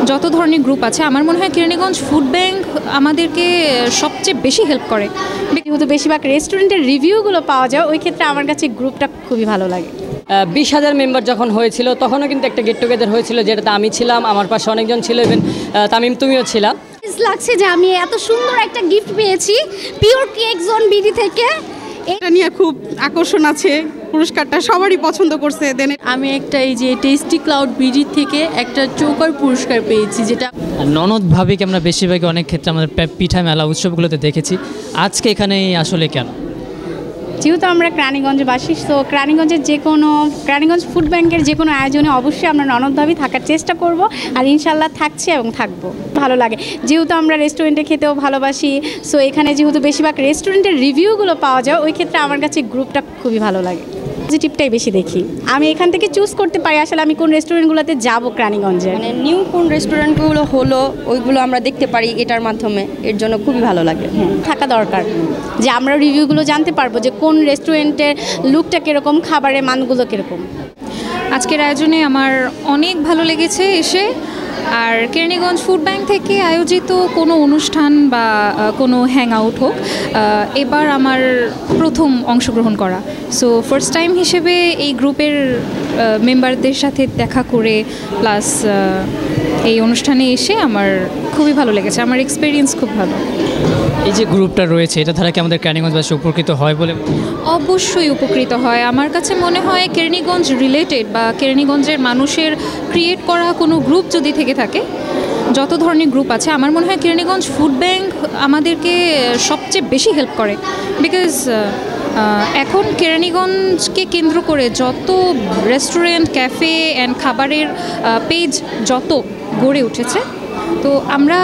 যত ধরনের গ্রুপ আছে আমার মনে হয় কেরানীগঞ্জ ফুড ব্যাংক আমাদেরকে সবচেয়ে বেশি হেল্প করে। যেহেতু বেশিরভাগ রেস্টুরেন্টের রিভিউগুলো পাওয়া যায়, ওই ক্ষেত্রে আমার কাছে গ্রুপটা খুবই ভালো লাগে। 20,000 মেম্বার যখন হয়েছিল তখনও কিন্তু একটা গেট টুগেদার হয়েছিল, যেটাতে আমি ছিলাম, আমার পাশে অনেকজন ছিল, ইভেন তামিম তুমিও ছিলা। লাগছে যে আমি এত সুন্দর একটা গিফট পেয়েছি পিওর কেক জোন বিডি থেকে। এটা নিয়ে খুব আকর্ষণ আছে, পুরস্কারটা সবারই পছন্দ করছে। আমি একটা এই যে টেস্টি ক্লাউড বিডি থেকে একটা চৌকার পুরস্কার পেয়েছি, যেটা ননদ ভাবিকে আমরা বেশিরভাগই অনেক ক্ষেত্রে আমাদের পিঠা মেলা উৎসবগুলোতে দেখেছি। আজকে এখানে আসলে কেন? যেহেতু আমরা কেরানীগঞ্জবাসী, তো কেরানীগঞ্জ ফুড ব্যাংকের যে কোনো আয়োজনে অবশ্যই আমরা ননদভাবে থাকার চেষ্টা করব, আর ইনশাল্লাহ থাকছি এবং থাকবো। ভালো লাগে যেহেতু আমরা রেস্টুরেন্টে খেতেও ভালোবাসি, সো এখানে যেহেতু বেশিরভাগ রেস্টুরেন্টের রিভিউগুলো পাওয়া যায়, ওই ক্ষেত্রে আমার কাছে গ্রুপটা খুবই ভালো লাগে। পজিটিভটাই বেশি দেখি, আমি এখান থেকে চুজ করতে পারি আসলে আমি কোন রেস্টুরেন্টগুলোতে যাবো কেরানীগঞ্জে। মানে নিউ কোন রেস্টুরেন্টগুলো হলো ওইগুলো আমরা দেখতে পারি এটার মাধ্যমে, এর জন্য খুবই ভালো লাগে। থাকা দরকার যে আমরা রিভিউগুলো জানতে পারবো যে কোন রেস্টুরেন্টের লুকটা কীরকম, খাবারের মানগুলো কীরকম। আজকের আয়োজনে আমার অনেক ভালো লেগেছে এসে। আর কেরানীগঞ্জ ফুড ব্যাংক থেকে আয়োজিত কোনো অনুষ্ঠান বা কোনো হ্যাং আউট হোক, এবার আমার প্রথম অংশগ্রহণ করা। সো ফার্স্ট টাইম হিসেবে এই গ্রুপের মেম্বারদের সাথে দেখা করে প্লাস এই অনুষ্ঠানে এসে আমার খুবই ভালো লেগেছে, আমার এক্সপিরিয়েন্স খুব ভালো। এই যে গ্রুপটা রয়েছে এটা দ্বারা কি আমাদের কেরানীগঞ্জবাসী উপকৃত হয় বলে? অবশ্যই উপকৃত হয়। আমার কাছে মনে হয় কেরানীগঞ্জ রিলেটেড বা কেরানীগঞ্জের মানুষের ক্রিয়েট করা কোনো গ্রুপ যদি থেকে থাকে, যত ধরনের গ্রুপ আছে আমার মনে হয় কেরানীগঞ্জ ফুড ব্যাংক আমাদেরকে সবচেয়ে বেশি হেল্প করে। বিকজ এখন কেরানীগঞ্জকে কেন্দ্র করে যত রেস্টুরেন্ট, ক্যাফে অ্যান্ড খাবারের পেজ যত গড়ে উঠেছে, তো আমরা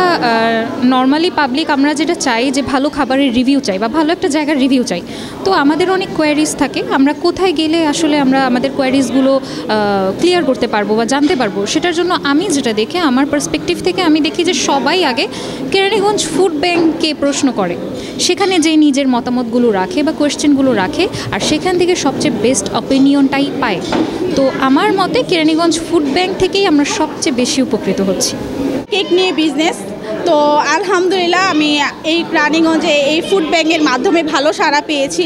নর্মালি পাবলিক আমরা যেটা চাই যে ভালো খাবারের রিভিউ চাই বা ভালো একটা জায়গার রিভিউ চাই। তো আমাদের অনেক কোয়ারিজ থাকে, আমরা কোথায় গেলে আসলে আমরা আমাদের কোয়ারিজগুলো ক্লিয়ার করতে পারবো বা জানতে পারবো, সেটার জন্য আমি যেটা দেখে আমার পার্সপেক্টিভ থেকে আমি দেখি যে সবাই আগে কেরানীগঞ্জ ফুড ব্যাংককে প্রশ্ন করে, সেখানে যে নিজের মতামতগুলো রাখে বা কোয়েশ্চেনগুলো রাখে, আর সেখান থেকে সবচেয়ে বেস্ট অপিনিয়নটাই পায়। তো আমার মতে কেরানীগঞ্জ ফুড ব্যাংক থেকেই আমরা সবচেয়ে বেশি উপকৃত হচ্ছি। কেক নিয়ে বিজনেস, তো আলহামদুলিল্লাহ আমি এই কেরানীগঞ্জে এই ফুড ব্যাংকের মাধ্যমে ভালো সাড়া পেয়েছি।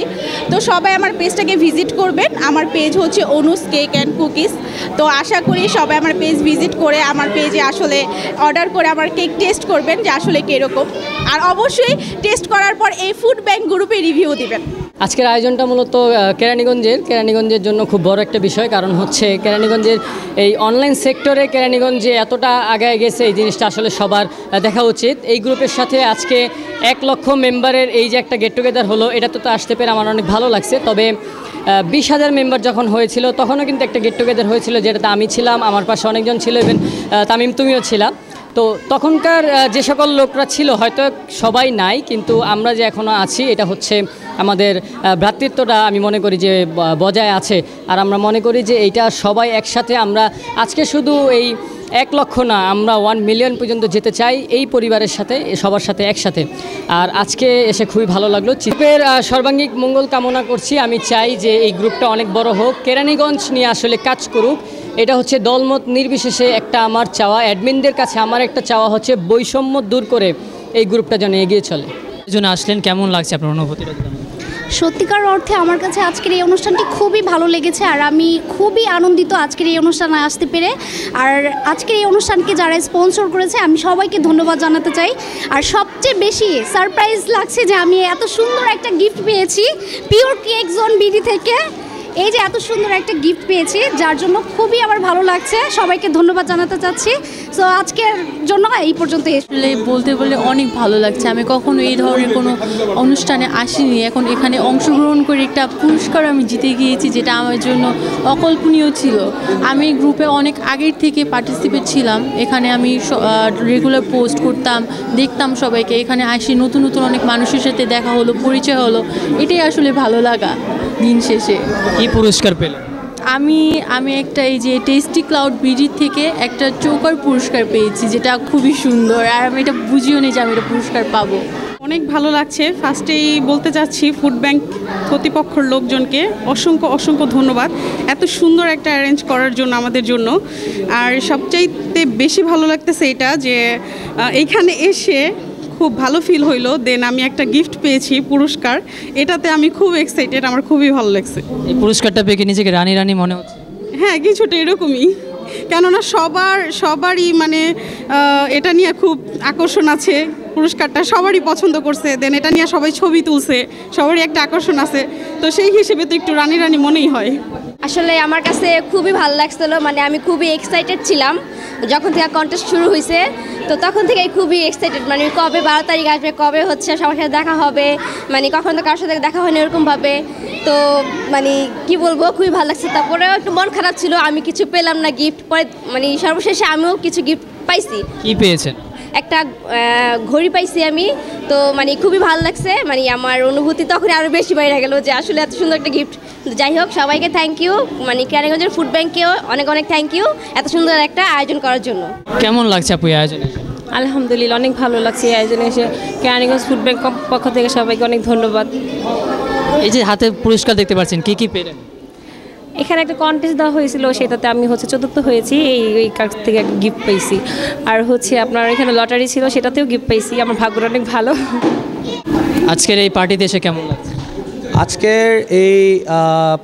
তো সবাই আমার পেজটাকে ভিজিট করবেন, আমার পেজ হচ্ছে অনুস কেক অ্যান্ড কুকিজ। তো আশা করি সবাই আমার পেজ ভিজিট করে আমার পেজে আসলে অর্ডার করে আমার কেক টেস্ট করবেন যে আসলে কীরকম, আর অবশ্যই টেস্ট করার পর এই ফুড ব্যাংক গ্রুপে রিভিউ দিবেন। আজকের আয়োজনটা মূলত কেরানীগঞ্জের জন্য খুব বড় একটা বিষয়, কারণ হচ্ছে কেরানীগঞ্জের এই অনলাইন সেক্টরে কেরানীগঞ্জে এতটা আগায় গেছে, এই জিনিসটা আসলে সবার দেখা উচিত। এই গ্রুপের সাথে আজকে 1 লক্ষ মেম্বারের এই যে একটা গেট টুগেদার হলো, এটাতে তো আসতে পেরে আমার অনেক ভালো লাগছে। তবে 20,000 মেম্বার যখন হয়েছিল তখনও কিন্তু একটা গেট টুগেদার হয়েছিল, যেটাতে আমি ছিলাম, আমার পাশে অনেকজন ছিল, ইভেন তামিম তুমিও ছিলা। তো তখনকার যে সকল লোকরা ছিল হয়তো সবাই নাই, কিন্তু আমরা যে এখনও আছি এটা হচ্ছে আমাদের ভ্রাতৃত্বটা আমি মনে করি যে বজায় আছে। আর আমরা মনে করি যে এইটা সবাই একসাথে আমরা আজকে শুধু এই 1 লক্ষ না, আমরা 1 মিলিয়ন পর্যন্ত যেতে চাই এই পরিবারের সাথে, সবার সাথে একসাথে। আর আজকে এসে খুবই ভালো লাগলো। চিপের সর্বাঙ্গিক মঙ্গল কামনা করছি। আমি চাই যে এই গ্রুপটা অনেক বড় হোক, কেরানীগঞ্জ নিয়ে আসলে কাজ করুক। এটা হচ্ছে দলমত নির্বিশেষে একটা আমার চাওয়া। অ্যাডমিনদের কাছে আমার একটা চাওয়া হচ্ছে বৈষম্য দূর করে এই গ্রুপটা যেন এগিয়ে চলে। এই জন্য আসলেন, কেমন লাগছে আপনার অনুভূতিটা? সত্যিকার অর্থে আমার কাছে আজকের এই অনুষ্ঠানটি খুবই ভালো লেগেছে, আর আমি খুবই আনন্দিত আজকের এই অনুষ্ঠানে আসতে পেরে। আর আজকের এই অনুষ্ঠানকে যারা স্পন্সর করেছে আমি সবাইকে ধন্যবাদ জানাতে চাই। আর সবচেয়ে বেশি সারপ্রাইজ লাগছে যে আমি এত সুন্দর একটা গিফট পেয়েছি পিওর কেক জোন বিডি থেকে। এই যে এত সুন্দর একটা গিফট পেয়েছি, যার জন্য খুবই আমার ভালো লাগছে, সবাইকে ধন্যবাদ জানাতে চাচ্ছি। সো আজকের জন্য এই পর্যন্ত। আসলে বলতে বলে অনেক ভালো লাগছে, আমি কখনো এই ধরনের কোনো অনুষ্ঠানে আসিনি, এখন এখানে অংশগ্রহণ করে একটা পুরস্কার আমি জিতে গিয়েছি, যেটা আমার জন্য অকল্পনীয় ছিল। আমি গ্রুপে অনেক আগের থেকে পার্টিসিপেট ছিলাম, এখানে আমি রেগুলার পোস্ট করতাম, দেখতাম সবাইকে। এখানে আসি নতুন নতুন অনেক মানুষের সাথে দেখা হলো, পরিচয় হলো, এটাই আসলে ভালো লাগা। দিন শেষে কি পুরস্কার পেলেন? আমি একটা এই যে টেস্টি ক্লাউড বিডি থেকে একটা চৌকার পুরস্কার পেয়েছি, যেটা খুবই সুন্দর, আর আমি এটা বুঝিও নি যে আমি এটা পুরস্কার পাবো। অনেক ভালো লাগছে। ফার্স্টেই বলতে চাচ্ছি ফুড ব্যাংক কর্তৃপক্ষের লোকজনকে অসংখ্য অসংখ্য ধন্যবাদ এত সুন্দর একটা অ্যারেঞ্জ করার জন্য আমাদের জন্য। আর সবচাইতে বেশি ভালো লাগতেছে এটা যে এইখানে এসে খুব ভালো ফিল হইলো। দেন আমি একটা গিফট পেয়েছি, পুরস্কার। এটাতে আমি খুব এক্সাইটেড, আমার খুবই ভালো লাগছে। এই পুরস্কারটা পেয়ে কি নিজেকে রানী রানী মনে হচ্ছে? হ্যাঁ, কিছুটা এরকমই, কেননা সবারই মানে এটা নিয়ে খুব আকর্ষণ আছে। পুরস্কারটা সবারই পছন্দ করছে, দেন এটা নিয়ে সবাই ছবি তুলছে, সবারই একটা আকর্ষণ আছে। তো সেই হিসেবে তো একটু রানী রানী মনেই হয়। আসলে আমার কাছে খুবই ভালো লাগছিলো, মানে আমি খুবই এক্সাইটেড ছিলাম যখন থেকে কন্টেস্ট শুরু হয়েছে। তো তখন থেকেই খুবই এক্সাইটেড, মানে কবে 12 তারিখ আসবে, কবে হচ্ছে সবার সাথে দেখা হবে, মানে কখন তো কারোর সাথে দেখা হয়নি এরকমভাবে। তো মানে কি বলবো, খুবই ভালো লাগছে। তারপরেও একটু মন খারাপ ছিল, আমি কিছু পেলাম না গিফট। পরে মানে সর্বশেষে আমিও কিছু গিফট পাইছি। কি পেয়েছেন? একটা ঘড়ি পাইছি আমি। তো মানে খুবই ভালো লাগছে, মানে আমার অনুভূতি তখন আরও বেশি বাইরে গেল যে আসলে এত সুন্দর একটা গিফট। যাই হোক, সবাইকে থ্যাংক ইউ, মানে কেরানীগঞ্জের ফুড ব্যাংকেও অনেক অনেক থ্যাংক ইউ এত সুন্দর একটা আয়োজন করার জন্য। কেমন লাগছে আপু এই আয়োজনে? আলহামদুলিল্লাহ, অনেক ভালো লাগছে এই আয়োজনে এসে। কেরানীগঞ্জ ফুড ব্যাংক পক্ষ থেকে সবাইকে অনেক ধন্যবাদ। এই যে হাতে পুরস্কার দেখতে পাচ্ছেন, কি কি পেলেন? এখানে একটা কন্টেস্ট দেওয়া হয়েছিল, সেটাতে আমি হচ্ছে 4র্থ হয়েছি, এই কাছ থেকে একটা গিফট পাইছি। আর হচ্ছে আপনার এখানে লটারি ছিল, সেটাতেও গিফট পাইছি। আমার ভাগ্যটা অনেক ভালো। আজকের এই পার্টিতে এসে কেমন লাগছে? আজকের এই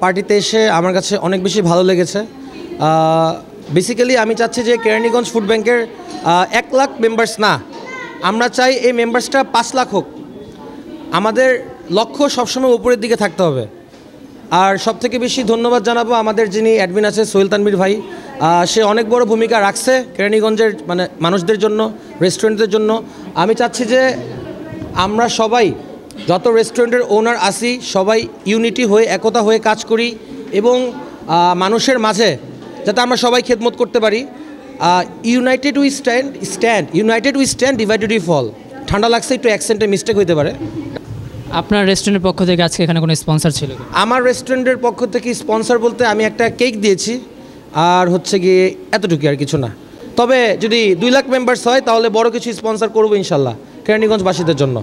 পার্টিতে এসে আমার কাছে অনেক বেশি ভালো লেগেছে। বেসিক্যালি আমি চাচ্ছি যে কেরানীগঞ্জ ফুড ব্যাংকের 1 লাখ মেম্বার্স না, আমরা চাই এই মেম্বার্সটা 5 লাখ হোক। আমাদের লক্ষ্য সবসময় উপরের দিকে থাকতে হবে। আর সবথেকে বেশি ধন্যবাদ জানাবো আমাদের যিনি অ্যাডমিন আছে সোহেল তানভীর ভাই। সে অনেক বড় ভূমিকা রাখছে কেরানীগঞ্জের মানে মানুষদের জন্য, রেস্টুরেন্টদের জন্য। আমি চাচ্ছি যে আমরা সবাই যত রেস্টুরেন্টের ওনার আসি সবাই ইউনিটি হয়ে, একতা হয়ে কাজ করি এবং মানুষের মাঝে যাতে আমরা সবাই খেদমত করতে পারি। United we stand united we stand, divided we fall. ঠান্ডা লাগছে, একটু অ্যাকসেন্টে মিস্টেক হইতে পারে। আপনার রেস্টুরেন্টের পক্ষ থেকে আজকে এখানে কোনো স্পন্সর ছিল? আমার রেস্টুরেন্টের পক্ষ থেকে স্পন্সর বলতে আমি একটা কেক দিয়েছি, আর হচ্ছে গিয়ে এতটুকু, আর কিছু না। তবে যদি 2 লাখ মেম্বার্স হয় তাহলে বড় কিছু স্পন্সর করবো ইনশাল্লাহ কেরানীগঞ্জবাসীদের জন্য।